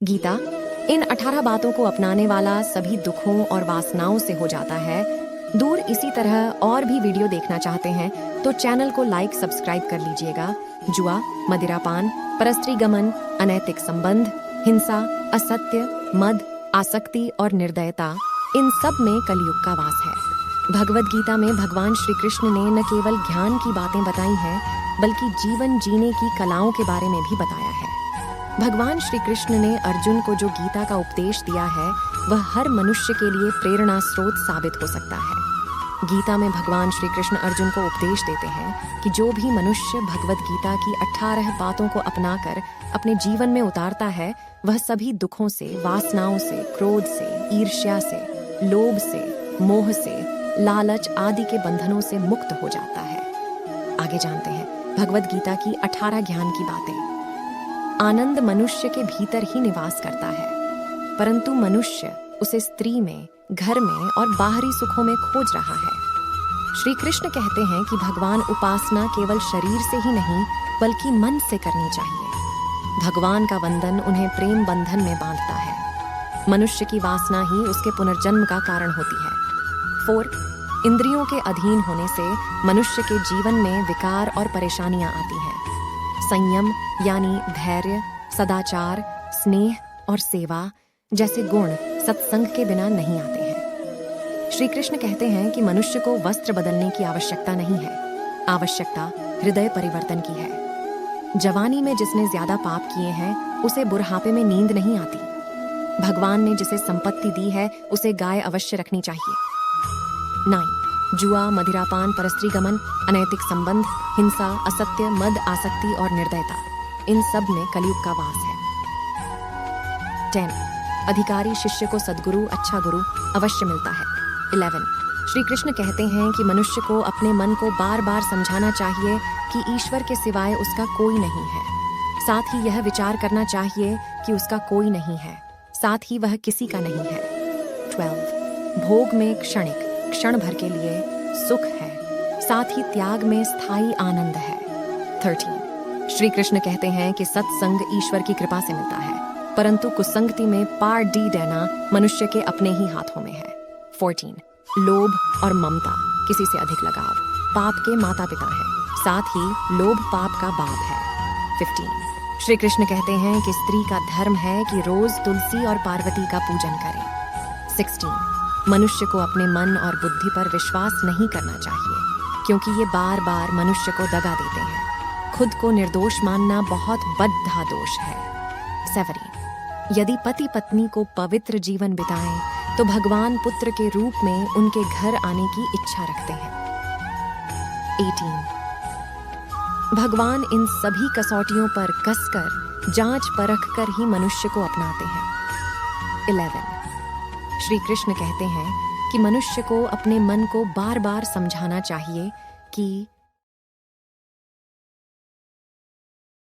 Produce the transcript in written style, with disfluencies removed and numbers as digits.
गीता इन 18 बातों को अपनाने वाला सभी दुखों और वासनाओं से हो जाता है दूर। इसी तरह और भी वीडियो देखना चाहते हैं तो चैनल को लाइक सब्सक्राइब कर लीजिएगा। जुआ, मदिरापान, परस्त्री गमन, अनैतिक संबंध, हिंसा, असत्य, मद, आसक्ति और निर्दयता, इन सब में कलयुग का वास है। भगवद गीता में भगवान श्री कृष्ण ने न केवल ज्ञान की बातें बताई हैं बल्कि जीवन जीने की कलाओं के बारे में भी बताया है। भगवान श्री कृष्ण ने अर्जुन को जो गीता का उपदेश दिया है वह हर मनुष्य के लिए प्रेरणा स्रोत साबित हो सकता है। गीता में भगवान श्री कृष्ण अर्जुन को उपदेश देते हैं कि जो भी मनुष्य भगवद गीता की 18 बातों को अपनाकर अपने जीवन में उतारता है वह सभी दुखों से, वासनाओं से, क्रोध से, ईर्ष्या से, लोभ से, मोह से, लालच आदि के बंधनों से मुक्त हो जाता है। आगे जानते हैं भगवद गीता की 18 ज्ञान की बातें। आनंद मनुष्य के भीतर ही निवास करता है, परंतु मनुष्य उसे स्त्री में, घर में और बाहरी सुखों में खोज रहा है। श्री कृष्ण कहते हैं कि भगवान उपासना केवल शरीर से ही नहीं बल्कि मन से करनी चाहिए। भगवान का वंदन उन्हें प्रेम बंधन में बांधता है। मनुष्य की वासना ही उसके पुनर्जन्म का कारण होती है। 4. इंद्रियों के अधीन होने से मनुष्य के जीवन में विकार और परेशानियां आती हैं। संयम यानी धैर्य, सदाचार, स्नेह और सेवा जैसे गुण सत्संग के बिना नहीं आते हैं। श्री कृष्ण कहते हैं कि मनुष्य को वस्त्र बदलने की आवश्यकता नहीं है, आवश्यकता हृदय परिवर्तन की है। जवानी में जिसने ज्यादा पाप किए हैं उसे बुढ़ापे में नींद नहीं आती। भगवान ने जिसे संपत्ति दी है उसे गाय अवश्य रखनी चाहिए। 9. जुआ, मदिरापान, परस्त्री गमन, अनैतिक संबंध, हिंसा, असत्य, मद, आसक्ति और निर्दयता, इन सब में कलयुग का वास है। 10. अधिकारी शिष्य को सद्गुरु, अच्छा गुरु अवश्य मिलता है। 11. श्री कृष्ण कहते हैं कि मनुष्य को अपने मन को बार बार समझाना चाहिए कि ईश्वर के सिवाय उसका कोई नहीं है। साथ ही यह विचार करना चाहिए कि उसका कोई नहीं है, साथ ही वह किसी का नहीं है। 12. भोग में क्षणिक, क्षण भर के लिए सुख है, साथ ही त्याग में स्थायी आनंद है। 13. श्री कृष्ण कहते हैं कि सत्संग ईश्वर की कृपा से मिलता है, परंतु कुसंगति में पार डी देना मनुष्य के अपने ही हाथों में है। 14. लोभ और ममता, किसी से अधिक लगाव, पाप के माता पिता है, साथ ही लोभ पाप का बाप है। 15. श्री कृष्ण कहते हैं कि स्त्री का धर्म है कि रोज तुलसी और पार्वती का पूजन करे। 16. मनुष्य को अपने मन और बुद्धि पर विश्वास नहीं करना चाहिए क्योंकि ये बार बार मनुष्य को दगा देते हैं। खुद को निर्दोष मानना बहुत बद्धा दोष है। 7. यदि पति पत्नी को पवित्र जीवन बिताएं तो भगवान पुत्र के रूप में उनके घर आने की इच्छा रखते हैं। 18. भगवान इन सभी कसौटियों पर कसकर जांच परख कर ही मनुष्य को अपनाते हैं। 11. श्री कृष्ण कहते हैं कि मनुष्य को अपने मन को बार बार समझाना चाहिए कि